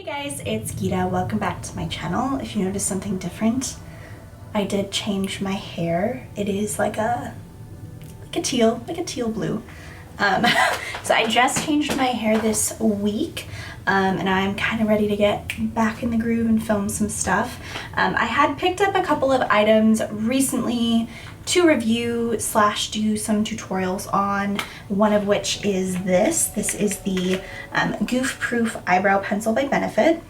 Guys, it's Gita. Welcome back to my channel. If you notice something different, I did change my hair. It is like a teal blue. So I just changed my hair this week, and I'm kind of ready to get back in the groove and film some stuff. I had picked up a couple of items recently to review / do some tutorials on, one of which is this. This is the Goof Proof Eyebrow Pencil by Benefit.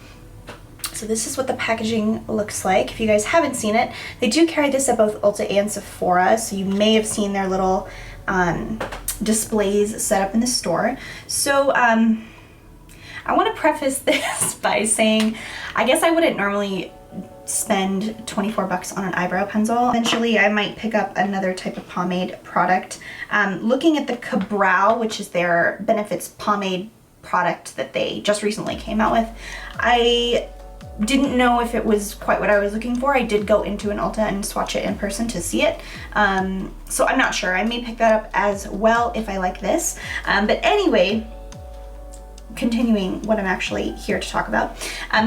So this is what the packaging looks like. If you guys haven't seen it, they do carry this at both Ulta and Sephora, so you may have seen their little displays set up in the store. So I want to preface this by saying I guess I wouldn't normally spend 24 bucks on an eyebrow pencil. Eventually I might pick up another type of pomade product. Looking at the Cabral, which is their Benefits pomade product that they just recently came out with, I didn't know if it was quite what I was looking for. I did go into an Ulta and swatch it in person to see it. So I'm not sure. I may pick that up as well if I like this. But anyway, continuing what I'm actually here to talk about.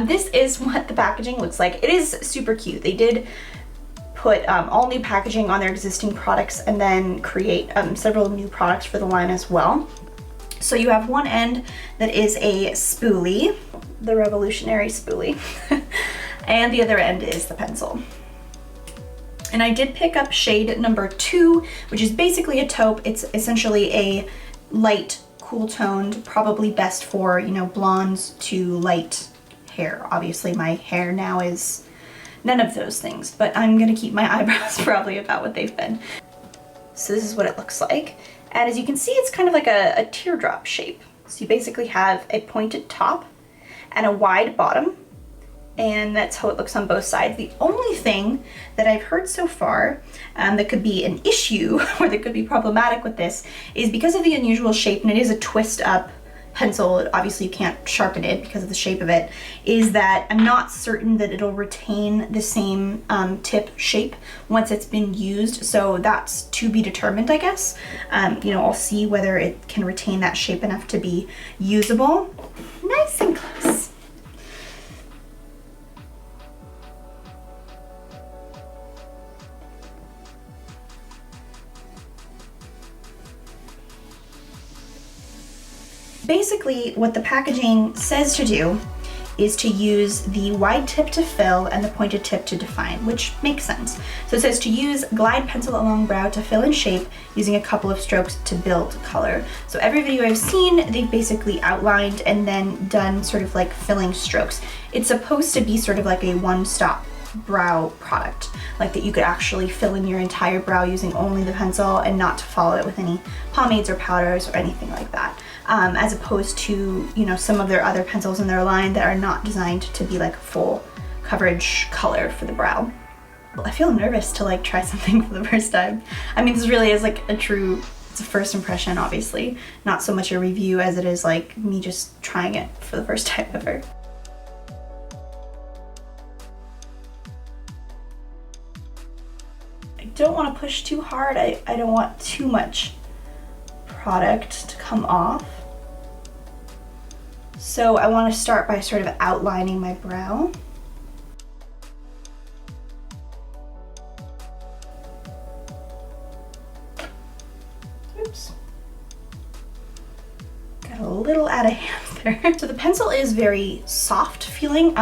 This is what the packaging looks like. It is super cute. They did put all new packaging on their existing products and then create several new products for the line as well. So you have one end that is a spoolie, the revolutionary spoolie, and the other end is the pencil. And I did pick up shade number 2, which is basically a taupe. It's essentially a light, cool toned, probably best for, you know, blondes to light hair. Obviously my hair now is none of those things, but I'm gonna keep my eyebrows probably about what they've been. So this is what it looks like. And as you can see, it's kind of like a teardrop shape. So you basically have a pointed top and a wide bottom, and that's how it looks on both sides. The only thing that I've heard so far that could be an issue or that could be problematic with this is because of the unusual shape, and it is a twist up pencil, obviously you can't sharpen it because of the shape of it, is that I'm not certain that it'll retain the same tip shape once it's been used. So that's to be determined, I guess. You know, I'll see whether it can retain that shape enough to be usable. Nice and close. Basically, what the packaging says to do is to use the wide tip to fill and the pointed tip to define, which makes sense. So it says to use glide pencil along brow to fill in shape using a couple of strokes to build color. So every video I've seen, they've basically outlined and then done sort of like filling strokes. It's supposed to be sort of like a one-stop brow product, like that you could actually fill in your entire brow using only the pencil and not to follow it with any pomades or powders or anything like that. As opposed to, you know, some of their other pencils in their line that are not designed to be like a full coverage color for the brow. I feel nervous to like try something for the first time. I mean, this really is like it's a first impression, obviously. Not so much a review as it is like me just trying it for the first time ever. I don't want to push too hard. I don't want too much product to come off. So I want to start by sort of outlining my brow. Oops. Got a little out of hand there. So the pencil is very soft feeling.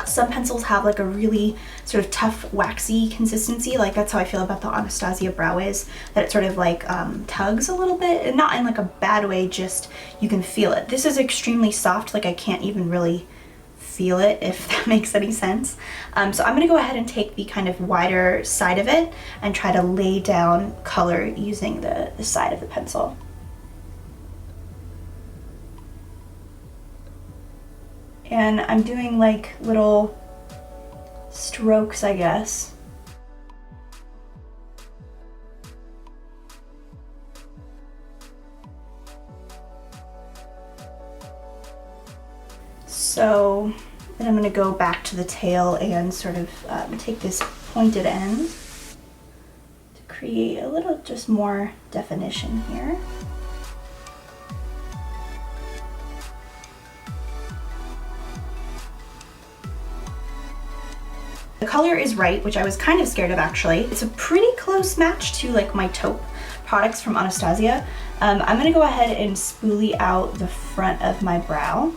Some pencils have like a really sort of tough, waxy consistency. Like that's how I feel about the Anastasia brow is, that it sort of like tugs a little bit, and not in like a bad way, just you can feel it. This is extremely soft, like I can't even really feel it, if that makes any sense. So I'm gonna go ahead and take the kind of wider side of it and try to lay down color using the side of the pencil. And I'm doing like little strokes, I guess. So then I'm gonna go back to the tail and sort of take this pointed end to create a little just more definition here. The color is right, which I was kind of scared of actually. It's a pretty close match to like my taupe products from Anastasia. I'm gonna go ahead and spoolie out the front of my brow.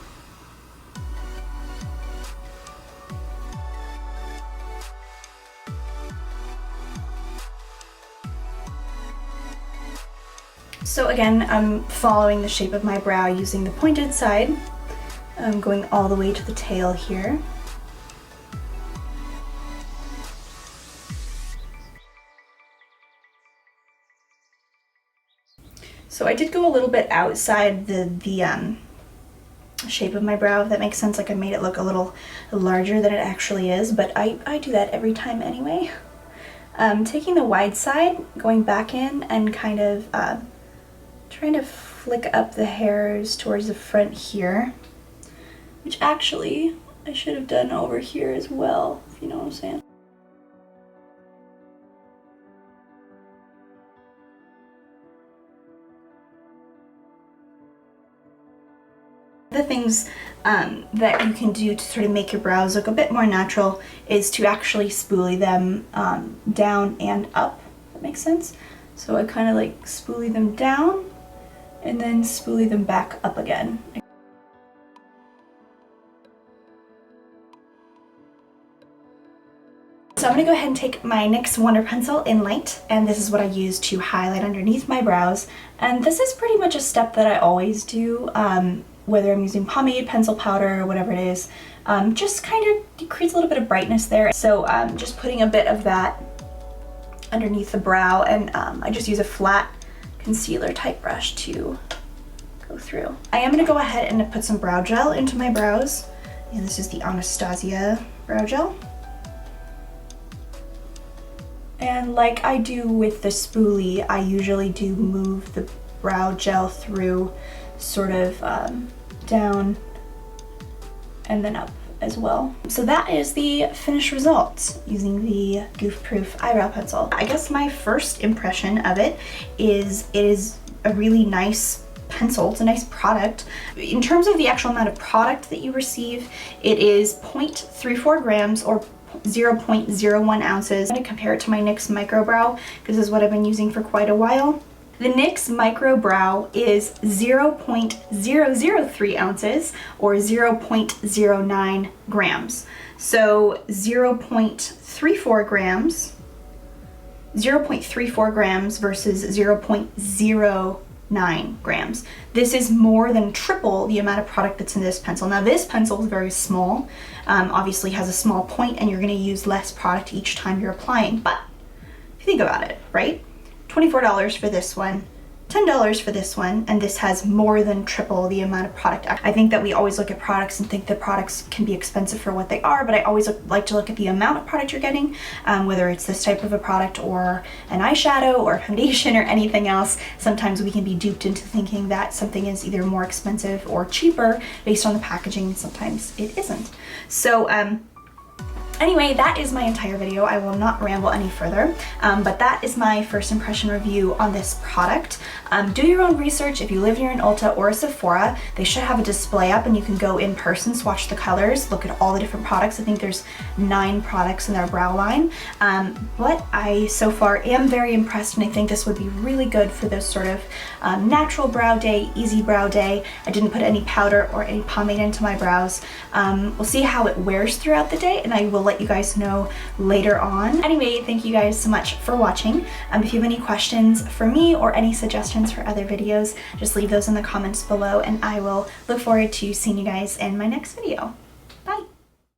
So again, I'm following the shape of my brow using the pointed side. I'm going all the way to the tail here. So I did go a little bit outside the shape of my brow, if that makes sense. Like I made it look a little larger than it actually is, but I do that every time anyway. Taking the wide side, going back in and kind of trying to flick up the hairs towards the front here, which actually I should have done over here as well, if you know what I'm saying. The things that you can do to sort of make your brows look a bit more natural is to actually spoolie them down and up, if that makes sense. So I kind of like spoolie them down and then spoolie them back up again. So I'm gonna go ahead and take my NYX Wonder Pencil in Light, and this is what I use to highlight underneath my brows. And this is pretty much a step that I always do, whether I'm using pomade, pencil powder, or whatever it is. Just kind of creates a little bit of brightness there. So just putting a bit of that underneath the brow, and I just use a flat concealer type brush to go through. I am gonna go ahead and put some brow gel into my brows, and this is the Anastasia brow gel. And like I do with the spoolie, I usually do move the brow gel through sort of down and then up as well. So that is the finished result using the Goof Proof eyebrow pencil. I guess my first impression of it is a really nice pencil. It's a nice product. In terms of the actual amount of product that you receive, it is 0.34 grams or 0.01 ounces. I'm going to compare it to my NYX Micro Brow because this is what I've been using for quite a while. The NYX Micro Brow is 0.003 ounces or 0.09 grams. So 0.34 grams, 0.34 grams versus 0.09 grams. This is more than triple the amount of product that's in this pencil. Now this pencil is very small, obviously has a small point, and you're going to use less product each time you're applying. But if you think about it, right? $24 for this one, $10 for this one, and this has more than triple the amount of product. I think that we always look at products and think that products can be expensive for what they are, but I always like to look at the amount of product you're getting, whether it's this type of a product or an eyeshadow or foundation or anything else. Sometimes we can be duped into thinking that something is either more expensive or cheaper based on the packaging, and sometimes it isn't. So anyway, that is my entire video. I will not ramble any further, but that is my first impression review on this product. Do your own research. If you live near an Ulta or a Sephora, they should have a display up and you can go in person, swatch the colors, look at all the different products. I think there's 9 products in their brow line, but I so far am very impressed, and I think this would be really good for this sort of natural brow day, easy brow day. I didn't put any powder or any pomade into my brows. We'll see how it wears throughout the day, and I will let you guys know later on. Anyway, thank you guys so much for watching. If you have any questions for me or any suggestions for other videos, just leave those in the comments below, and I will look forward to seeing you guys in my next video.